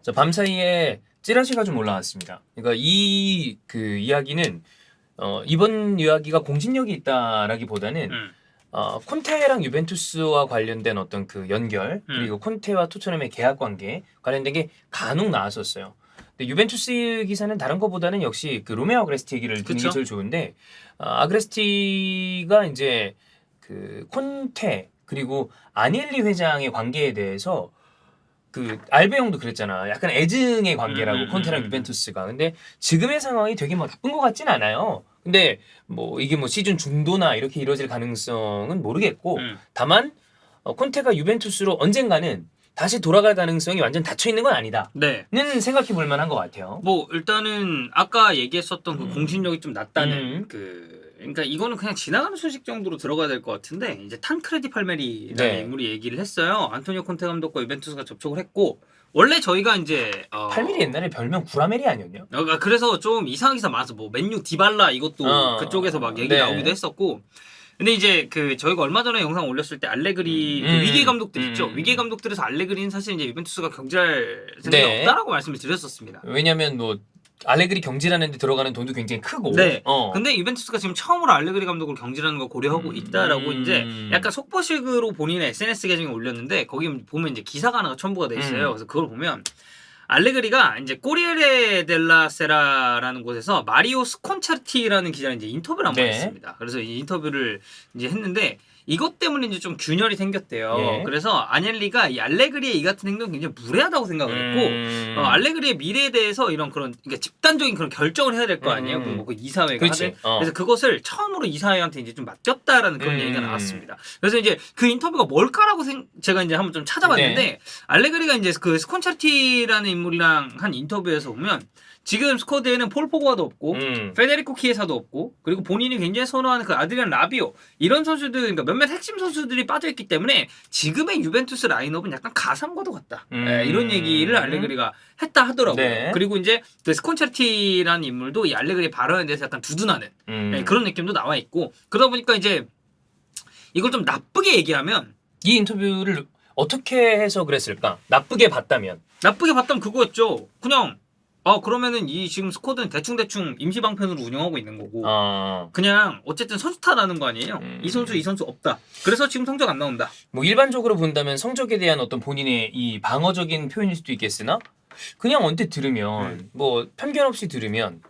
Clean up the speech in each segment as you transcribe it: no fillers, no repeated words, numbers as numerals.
자, 밤사이에 찌라시가 좀 올라왔습니다. 그러니까 이 그 이야기는 이번 이야기가 공신력이 있다라기보다는 콘테랑 유벤투스와 관련된 어떤 그 연결 그리고 콘테와 토트넘의 계약 관계 관련된 게 간혹 나왔었어요. 근데 유벤투스 기사는 다른 것보다는 역시 그 로메오 아그레스티 얘기를 듣는 게 제일 좋은데 아그레스티가 이제 그 콘테 그리고 아니엘리 회장의 관계에 대해서 그 알베 형도 그랬잖아. 약간 애증의 관계라고 콘테랑 유벤투스가. 근데 지금의 상황이 되게 뭐 나쁜 것 같진 않아요. 근데 뭐 이게 뭐 시즌 중도나 이렇게 이루어질 가능성은 모르겠고 다만 콘테가 유벤투스로 언젠가는 다시 돌아갈 가능성이 완전 닫혀 있는 건 아니다는 네. 생각해 볼 만한 것 같아요. 뭐 일단은 아까 얘기했었던 그 공신력이 좀 낮다는 그러니까 이거는 그냥 지나가는 소식 정도로 들어가야 될 것 같은데 이제 탄크레디 팔메리라는 네. 인물이 얘기를 했어요. 안토니오 콘테 감독과 유벤투스가 접촉을 했고 원래 저희가 이제 팔메리 옛날에 별명 구라메리 아니었냐? 그래서 좀 이상한 기사 많아서 뭐 맨유 디발라 이것도 그쪽에서 막 얘기 네. 나오기도 했었고 근데 이제 그 저희가 얼마 전에 영상 올렸을 때 알레그리 그 위계 감독들 있죠. 위계 감독들에서 알레그리는 사실 이제 유벤투스가 경질할 생각이 네. 없다라고 말씀을 드렸었습니다. 왜냐면 뭐 알레그리 경질하는데 들어가는 돈도 굉장히 크고. 네. 근데 유벤투스가 지금 처음으로 알레그리 감독을 경질하는 걸 고려하고 있다라고 이제 약간 속보식으로 본인의 SNS 계정에 올렸는데 거기 보면 이제 기사가 하나가 첨부가 돼 있어요. 그래서 그걸 보면 알레그리가 이제 꼬리에레 델라 세라라는 곳에서 마리오 스콘차르티라는 기자를 이제 인터뷰를 한번 했습니다. 그래서 이 인터뷰를 이제 했는데 이것 때문에 이제 좀 균열이 생겼대요. 예. 그래서 아넬리가 이 알레그리의 이 같은 행동이 굉장히 무례하다고 생각을 했고 알레그리의 미래에 대해서 이런 그런 그러니까 집단적인 그런 결정을 해야 될 거 아니에요. 뭐 그 이사회가 하든 그래서 그것을 처음으로 이사회한테 이제 좀 맡겼다라는 그런 얘기가 나왔습니다. 그래서 이제 그 인터뷰가 뭘까라고 제가 이제 한번 좀 찾아봤는데 알레그리가 이제 그 스콘차르티라는 인물이랑 한 인터뷰에서 보면 지금 스쿼드에는 폴 포그바도 없고 페데리코 키에사도 없고 그리고 본인이 굉장히 선호하는 그 아드리안 라비오 이런 선수들 그러니까 몇몇 핵심 선수들이 빠져있기 때문에 지금의 유벤투스 라인업은 약간 가상과도 같다. 이런 얘기를 알레그리가 했다 하더라고요. 네. 그리고 이제 그 스콘차르티라는 인물도 이 알레그리의 발언에 대해서 약간 두둔하는 그런 느낌도 나와 있고 그러다 보니까 이제 이걸 좀 나쁘게 얘기하면 이 인터뷰를 어떻게 해서 그랬을까? 나쁘게 봤다면 그거였죠. 그냥 그러면은 이 지금 스쿼드는 대충 임시 방편으로 운영하고 있는 거고 그냥 어쨌든 선수 탓하는 거 아니에요. 이 선수 없다. 그래서 지금 성적 안 나온다. 뭐 일반적으로 본다면 성적에 대한 어떤 본인의 이 방어적인 표현일 수도 있겠으나 그냥 언뜻 들으면 뭐 편견 없이 들으면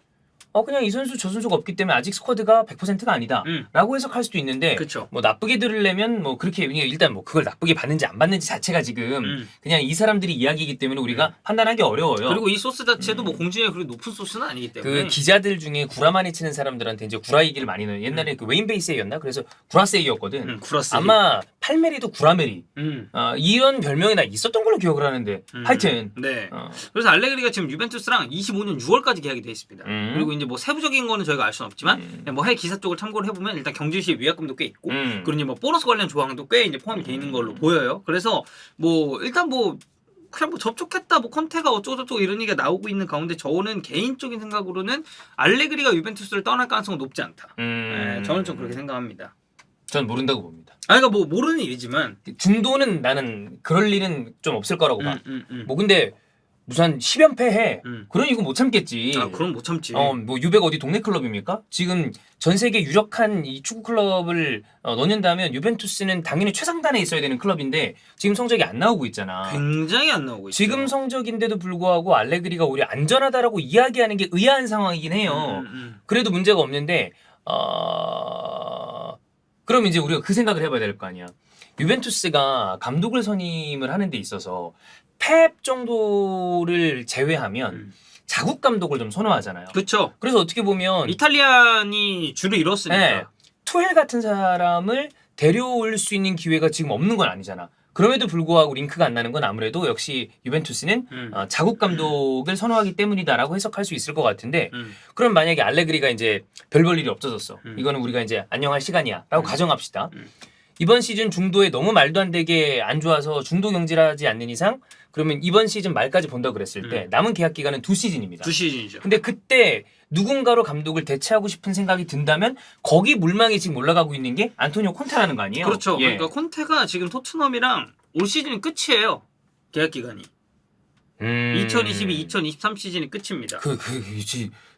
그냥 이 선수 저 선수가 없기 때문에 아직 스쿼드가 100%가 아니다 라고 해석할 수도 있는데 그쵸. 뭐 나쁘게 들으려면 뭐 그렇게 일단 뭐 그걸 나쁘게 받는지 안 받는지 자체가 지금 그냥 이 사람들이 이야기이기 때문에 우리가 판단하기 어려워요. 그리고 이 소스 자체도 뭐 공진력이 그렇게 높은 소스는 아니기 때문에 그 기자들 중에 구라 많이 치는 사람들한테 이제 구라 얘기를 많이 넣어요. 옛날에 그 웨인 베이스였나? 그래서 구라세이였거든. 구라세이. 아마 팔메리도 구라메리 이런 별명이 나 있었던 걸로 기억을 하는데 하여튼 네. 그래서 알레그리가 지금 유벤투스랑 25년 6월까지 계약이 돼 있습니다. 그리고 이제 뭐 세부적인 거는 저희가 알 수는 없지만 그냥 뭐 해외 기사 쪽을 참고를 해보면 일단 경질시 위약금도 꽤 있고 그리고 이제 뭐 보너스 관련 조항도 꽤 이제 포함이 돼 있는 걸로 보여요. 그래서 뭐 일단 뭐 그냥 뭐 접촉했다 뭐 컨테가 어쩌고저쩌고 이런 얘기가 나오고 있는 가운데 저는 개인적인 생각으로는 알레그리가 유벤투스를 떠날 가능성은 높지 않다. 네, 저는 좀 그렇게 생각합니다. 전 모른다고 봅니다. 그러니까 뭐 모르는 일이지만 중도는 나는 그럴 일은 좀 없을 거라고 봐. 뭐 근데 무슨 10연패 해. 그런 이거 못 참겠지. 그럼 못 참지. 뭐 유베가 어디 동네 클럽입니까? 지금 전 세계 유력한 이 축구 클럽을 넣는다면 유벤투스는 당연히 최상단에 있어야 되는 클럽인데 지금 성적이 안 나오고 있잖아. 굉장히 안 나오고 있죠. 지금 성적인데도 불구하고 알레그리가 오히려 안전하다라고 이야기하는 게 의아한 상황이긴 해요. 그래도 문제가 없는데 그럼 이제 우리가 그 생각을 해봐야 될 거 아니야. 유벤투스가 감독을 선임을 하는 데 있어서 펩 정도를 제외하면 자국 감독을 좀 선호하잖아요. 그렇죠. 그래서 어떻게 보면 이탈리안이 주를 이뤘으니까. 네, 투헬 같은 사람을 데려올 수 있는 기회가 지금 없는 건 아니잖아. 그럼에도 불구하고 링크가 안 나는 건 아무래도 역시 유벤투스는 자국 감독을 선호하기 때문이다라고 해석할 수 있을 것 같은데 그럼 만약에 알레그리가 이제 별 볼 일이 없어졌어. 이거는 우리가 이제 안녕할 시간이야라고 가정합시다. 이번 시즌 중도에 너무 말도 안 되게 안 좋아서 중도 경질하지 않는 이상 그러면 이번 시즌 말까지 본다고 그랬을 때 남은 계약 기간은 2시즌입니다. 2시즌이죠. 근데 그때 누군가로 감독을 대체하고 싶은 생각이 든다면 거기 물망에 지금 올라가고 있는 게 안토니오 콘테라는 거 아니에요? 그렇죠. 예. 그러니까 콘테가 지금 토트넘이랑 올 시즌 끝이에요. 계약 기간이. 2022, 2023 시즌이 끝입니다.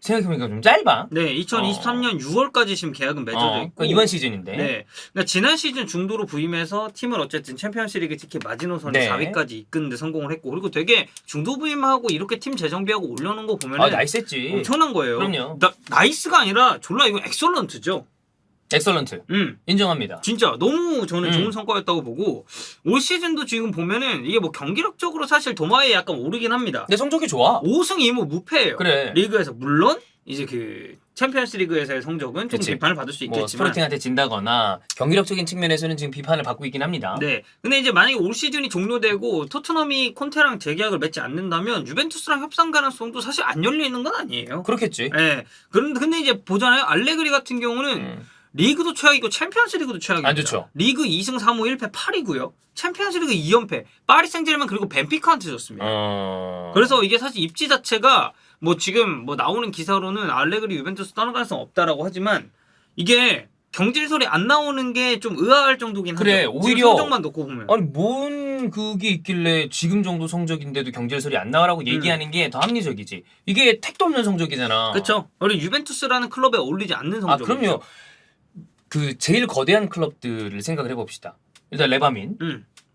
생각해보니까 좀 짧아. 네, 2023년 6월까지 지금 계약은 맺어져 있고. 그러니까 이번 시즌인데. 네, 그러니까 지난 시즌 중도로 부임해서 팀을 어쨌든 챔피언스리그 특히 마지노선을 네. 4위까지 이끄는데 성공을 했고, 그리고 되게 중도 부임하고 이렇게 팀 재정비하고 올려놓은 거 보면은 나이스했지. 엄청난 거예요. 그럼요. 나이스가 아니라 졸라 이거 엑설런트죠. 엑설런트. 인정합니다. 진짜 너무 저는 좋은 성과였다고 보고, 올 시즌도 지금 보면은 이게 뭐 경기력적으로 사실 도마에 약간 오르긴 합니다. 근데 성적이 좋아. 5승 2무 무패예요. 그래. 리그에서 물론 이제 그 챔피언스 리그에서의 성적은 조금 비판을 받을 수 있겠지만, 스포팅한테 진다거나 경기력적인 측면에서는 지금 비판을 받고 있긴 합니다. 네. 근데 이제 만약에 올 시즌이 종료되고 토트넘이 콘테랑 재계약을 맺지 않는다면 유벤투스랑 협상 가능성도 사실 안 열려 있는 건 아니에요. 그렇겠지. 네. 근데 이제 보잖아요. 알레그리 같은 경우는 리그도 최악이고 챔피언스 리그도 최악입니다. 안 좋죠. 리그 2승 3무 1패 8이고요. 챔피언스 리그 2연패. 파리 생제르맹 그리고 벤피카한테 졌습니다. 그래서 이게 사실 입지 자체가 뭐 지금 뭐 나오는 기사로는 알레그리 유벤투스 떠날 가능성 없다라고 하지만, 이게 경질설이 안 나오는 게 좀 의아할 정도긴 하죠. 그래, 오히려 성적만 놓고 보면. 아니 뭔 그게 있길래 지금 정도 성적인데도 경질설이 안 나와라고 얘기하는 게 더 합리적이지. 이게 택도 없는 성적이잖아. 그렇죠. 우리 유벤투스라는 클럽에 어울리지 않는 성적. 그럼요. 그 제일 거대한 클럽들을 생각을 해봅시다. 일단 레바민,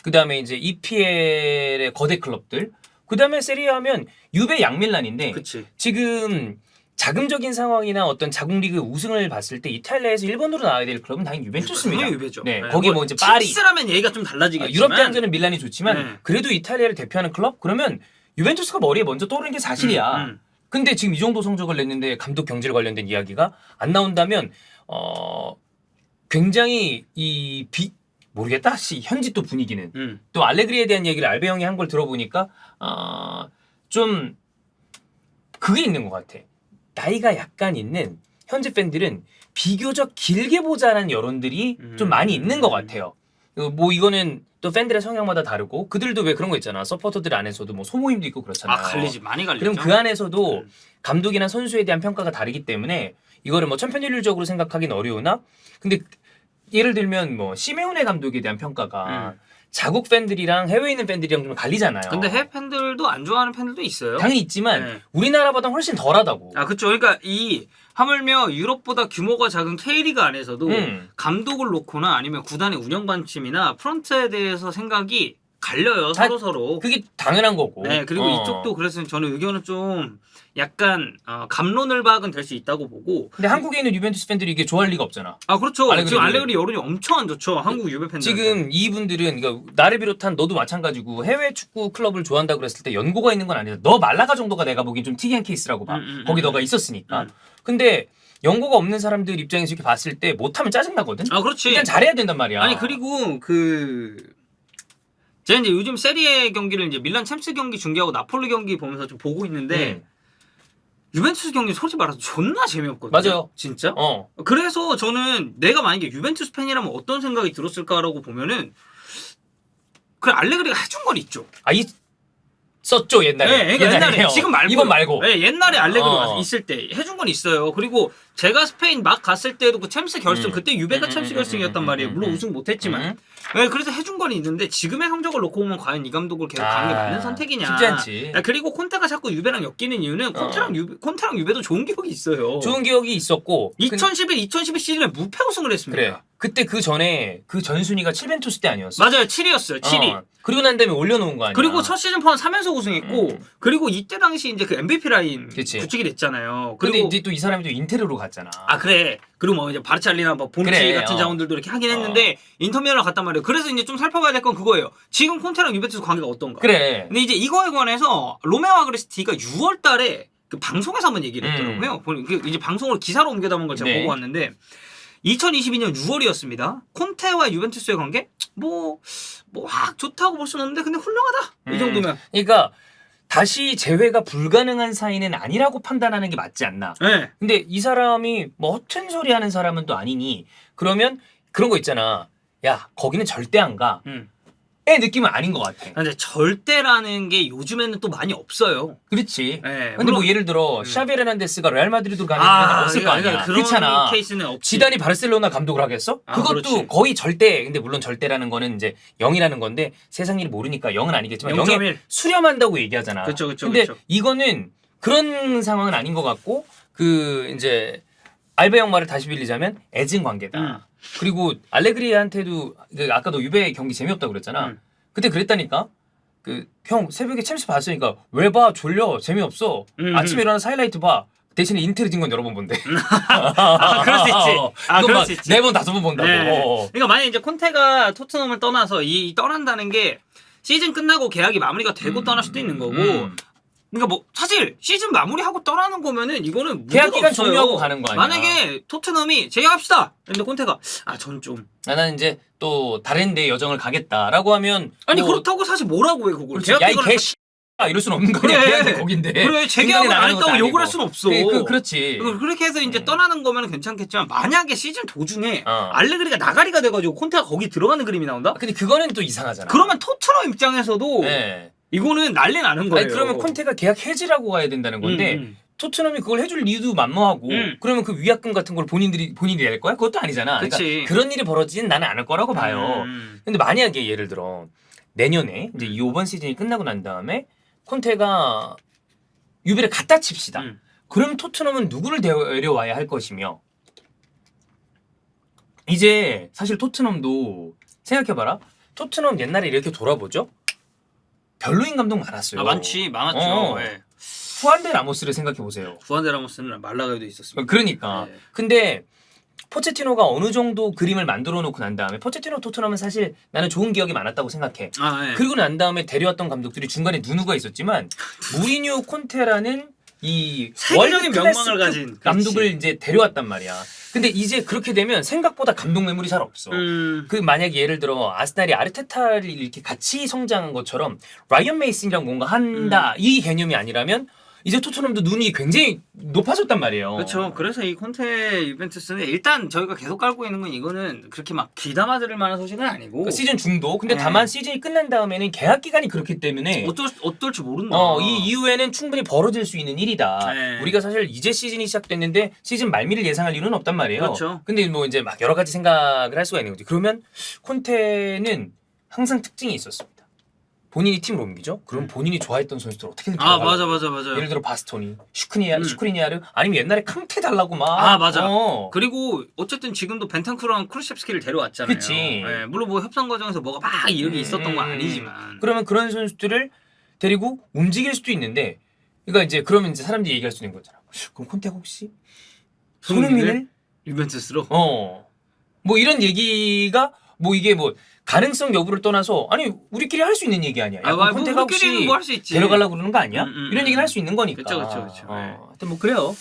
그 다음에 이제 EPL의 거대 클럽들, 그 다음에 세리아하면 유베 양밀란인데, 그치. 지금 자금적인 상황이나 어떤 자국 리그 우승을 봤을 때 이탈리아에서 1번으로 나와야 될 클럽은 당연히 유벤투스입니다. 당연히 유베죠. 네, 거기 뭐 이제 파리, 칠스라면 얘기가 좀 달라지겠지만, 유럽 대항전은 밀란이 좋지만 그래도 이탈리아를 대표하는 클럽? 그러면 유벤투스가 머리에 먼저 떠오르는 게 사실이야. 근데 지금 이 정도 성적을 냈는데 감독 경질 관련된 이야기가 안 나온다면 굉장히 모르겠다. 현지 또 분위기는 또 알레그리에 대한 얘기를 알베 형이 한 걸 들어보니까 좀 그게 있는 것 같아. 나이가 약간 있는 현지 팬들은 비교적 길게 보자는 여론들이 좀 많이 있는 것 같아요. 뭐 이거는 또 팬들의 성향마다 다르고, 그들도 왜 그런 거 있잖아. 서포터들 안에서도 뭐 소모임도 있고 그렇잖아요. 갈리지, 많이 갈리죠. 그럼 그 안에서도 감독이나 선수에 대한 평가가 다르기 때문에 이거를 뭐 천편일률적으로 생각하기는 어려우나, 근데 예를 들면 뭐 시메오네 감독에 대한 평가가 자국 팬들이랑 해외에 있는 팬들이랑 좀 갈리잖아요. 근데 해외 팬들도 안 좋아하는 팬들도 있어요. 당연히 있지만 우리나라보다 훨씬 덜하다고. 그렇죠. 그러니까 하물며 유럽보다 규모가 작은 K리그 안에서도 감독을 놓거나 아니면 구단의 운영 방침이나 프런트에 대해서 생각이 갈려요. 서로. 그게 당연한 거고. 네, 그리고 이쪽도 그래서 저는 의견은 좀 약간 갑론을박은 될 수 있다고 보고. 근데 한국에 있는 유벤투스 팬들이 이게 좋아할 리가 없잖아. 그렇죠. 지금 알레그리 여론이 엄청 안 좋죠. 한국 유벤 팬들. 지금 이분들은, 그러니까 나를 비롯한 너도 마찬가지고 해외 축구 클럽을 좋아한다고 그랬을 때 연고가 있는 건 아니다. 너 말라가 정도가 내가 보기엔 좀 특이한 케이스라고 봐. 거기 너가 있었으니까. 근데 연고가 없는 사람들 입장에서 이렇게 봤을 때 못하면 짜증나거든. 그렇지. 일단 잘해야 된단 말이야. 아니 그리고 제가 이제 요즘 세리에 경기를 이제 밀란 챔스 경기 중계하고 나폴리 경기 보면서 좀 보고 있는데 유벤투스 경기 솔직히 말해서 존나 재미없거든요. 맞아요. 진짜? 그래서 저는 내가 만약에 유벤투스 팬이라면 어떤 생각이 들었을까라고 보면은 그 알레그리가 해준 건 있죠. 썼죠 옛날에. 네, 옛날에 지금 말고 이번 말고. 네, 옛날에 알레그리가 있을 때 해준 건 있어요. 그리고 제가 스페인 막 갔을 때도 그 챔스 결승 그때 유베가 챔스 결승이었단 말이에요. 물론 우승 못했지만. 네, 그래서 해준 건 있는데 지금의 성적을 놓고 보면 과연 이 감독을 계속 가는 게 맞는 선택이냐. 쉽지 않지. 그리고 콘테가 자꾸 유베랑 엮이는 이유는 콘테랑 유베도 좋은 기억이 있어요. 좋은 기억이 있었고 2011, 2012 시즌에 무패 우승을 했습니다. 그래. 그때 그 전에 그 전순위가 7벤투스 때 아니었어? 맞아요. 7위였어요. 7위. 그리고 난 다음에 올려놓은 거 아니야. 그리고 첫 시즌 포함 3연속 우승했고 그리고 이때 당시 이제 그 MVP 라인 그치. 구축이 됐잖아요. 근데 그리고 이제 또 이 사람이 또 인테르로 갔잖아. 그래. 그리고 뭐 이제 바르찰리나 뭐 보누치 같은 자원들도 이렇게 하긴 했는데 인터미란을 갔단 말이에요. 그래서 이제 좀 살펴봐야 될 건 그거예요. 지금 콘테랑 유벤투스 관계가 어떤가. 그래. 근데 이제 이거에 관해서 로메오 아그레스티가 6월 달에 그 방송에서 한번 얘기를 했더라고요. 이제 방송을 기사로 옮겨 담은 걸 제가 보고 왔는데 2022년 6월이었습니다. 콘테와 유벤투스의 관계? 좋다고 볼 수는 없는데 근데 훌륭하다. 이 정도면. 그러니까 다시 재회가 불가능한 사이는 아니라고 판단하는 게 맞지 않나. 네. 근데 이 사람이 뭐 허튼 소리 하는 사람은 또 아니니. 그러면 그런 거 있잖아. 야, 거기는 절대 안 가. 느낌은 아닌 것 같아. 근데 절대라는 게 요즘에는 또 많이 없어요. 그렇지. 네, 근데 뭐 예를 들어 샤비 헤르난데스가 레알 마드리드로 가는 일은 없을 거 아니야. 그런 그렇잖아. 케이스는 없지. 지단이 바르셀로나 감독을 하겠어? 그것도 그렇지. 거의 절대. 근데 물론 절대라는 거는 이제 0이라는 건데 세상 일 모르니까 0은 아니겠지만 0.1. 0에 수렴한다고 얘기하잖아. 그쵸. 근데 이거는 그런 상황은 아닌 것 같고 그 이제 알베 형 말을 다시 빌리자면 애증 관계다. 그리고 알레그리한테도 아까도 유베 경기 재미없다고 그랬잖아. 그때 그랬다니까. 그 형 새벽에 챔스 봤으니까 왜 봐? 졸려. 재미없어. 아침에 일어나서 하이라이트 봐. 대신에 인테리 진 건 여러 번 본대. 그럴 수 있지. 그럴 수 있지. 4번 5번 본다고. 네. 그러니까 만약에 이제 콘테가 토트넘을 떠나서 이 떠난다는 게 시즌 끝나고 계약이 마무리가 되고 떠날 수도 있는 거고. 그러니까 뭐 사실 시즌 마무리하고 떠나는 거면은 이거는 계약 기간 종료하고 가는 거 아니야. 만약에 토트넘이 재계약합시다. 근데 콘테가 전 좀 나는 이제 또 다른 데 여정을 가겠다라고 하면 아니 뭐, 그렇다고 사실 뭐라고 해 그걸. 야이 개씨 이럴 순 없는 거야. 계약이 거긴데. 그래 재계약을 안 했다고 욕을 할 순 없어. 그렇지. 그렇게 해서 이제 떠나는 거면 괜찮겠지만 만약에 시즌 도중에 어. 알레그리가 나가리가 돼가지고 콘테가 거기 들어가는 그림이 나온다? 근데 그거는 또 이상하잖아. 그러면 토트넘 입장에서도 네. 이거는 난리 나는 거예요. 아니, 그러면 콘테가 계약 해지라고 가야 된다는 건데 토트넘이 그걸 해줄 이유도 만무하고 그러면 그 위약금 같은 걸 본인이 낼 거야? 그것도 아니잖아. 그치. 그러니까 그런 일이 벌어지진 나는 않을 거라고 봐요. 근데 만약에 예를 들어 내년에 이제 이번 시즌이 끝나고 난 다음에 콘테가 유비를 갖다 칩시다. 그럼 토트넘은 누구를 데려와야 할 것이며 이제 사실 토트넘도 생각해봐라. 토트넘 옛날에 이렇게 돌아보죠. 별로인 감독 많았어요. 많았죠. 네. 후안데 라모스를 생각해보세요. 후안데 라모스는 말라가에도 있었습니다. 그러니까. 네. 근데 포체티노가 어느 정도 그림을 만들어 놓고 난 다음에 포체티노 토트넘은 사실 나는 좋은 기억이 많았다고 생각해. 네. 그리고 난 다음에 데려왔던 감독들이 중간에 누누가 있었지만 무리뉴 콘테라는 이 세계적인 월드클래스 명망을 가진 감독을 이제 데려왔단 말이야. 근데 이제 그렇게 되면 생각보다 감독 매물이 잘 없어. 그 만약에 예를 들어 아스날이 아르테타를 이렇게 같이 성장한 것처럼 라이언 메이슨이랑 뭔가 한다 이 개념이 아니라면 이제 토트넘도 눈이 굉장히 높아졌단 말이에요. 그렇죠. 그래서 이 콘테 유벤투스는 일단 저희가 계속 깔고 있는 건 이거는 그렇게 막 귀담아 들을 만한 소식은 아니고 그러니까 시즌 중도. 근데 다만 시즌이 끝난 다음에는 계약 기간이 그렇기 때문에 어떨지 모른다. 이 이후에는 충분히 벌어질 수 있는 일이다. 네. 우리가 사실 이제 시즌이 시작됐는데 시즌 말미를 예상할 이유는 없단 말이에요. 그렇죠. 근데 뭐 이제 막 여러 가지 생각을 할 수가 있는 거지. 그러면 콘테는 항상 특징이 있었습니다. 본인이 팀을 옮기죠? 그럼 본인이 좋아했던 선수들 어떻게든 맞아. 예를 들어 바스토니, 슈크리니아르 아니면 옛날에 캉테 달라고 막 맞아. 그리고 어쨌든 지금도 벤탄쿠르랑 크루셉스키를 데려왔잖아요. 그치. 네, 물론 뭐 협상 과정에서 뭐가 막 이렇게 있었던 건 아니지만 그러면 그런 선수들을 데리고 움직일 수도 있는데 그러니까 이제 그러면 이제 사람들이 얘기할 수 있는 거잖아. 그럼 콘테가 혹시 손흥민을 유벤투스로 뭐 이런 얘기가 뭐 이게 뭐 가능성 여부를 떠나서 아니 우리끼리 할 수 있는 얘기 아니야. 콘테가 혹시 뭐 할 수 있지. 데려가려고 그러는 거 아니야? 이런 얘기를 할 수 있는 거니까. 그렇죠. 하여튼 뭐 그래요.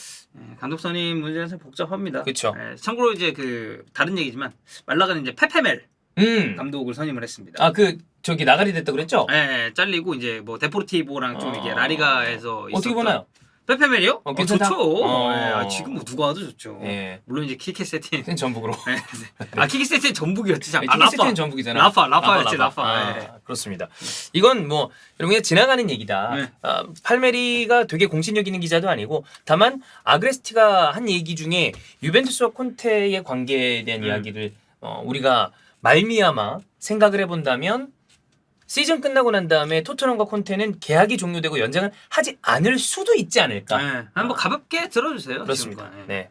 감독 선임 문제는 참 복잡합니다. 그렇죠. 참고로 이제 그 다른 얘기지만 말라가는 이제 페페멜 감독을 선임을 했습니다. 그 저기 나가리 됐다 그랬죠? 네, 잘리고 이제 뭐 데포르티보랑 좀 이게 라리가에서 어떻게 보나요? 페페멜이요? 괜찮다? 좋죠. 지금 뭐 누가 와도 좋죠. 예. 물론 이제 키케 세틴. 전북으로. 키케 세틴 전북이었지. 키케 세틴 전북이잖아. 라파. 그렇습니다. 이건 뭐 여러분 그냥 지나가는 얘기다. 네. 팔메리가 되게 공신력 있는 기자도 아니고 다만 아그레스티가 한 얘기 중에 유벤투스와 콘테의 관계에 대한 이야기를 우리가 말미암아 생각을 해본다면 시즌 끝나고 난 다음에 토트넘과 콘테는 계약이 종료되고 연장을 하지 않을 수도 있지 않을까. 한번 가볍게 들어주세요. 그렇습니다. 지금과. 네.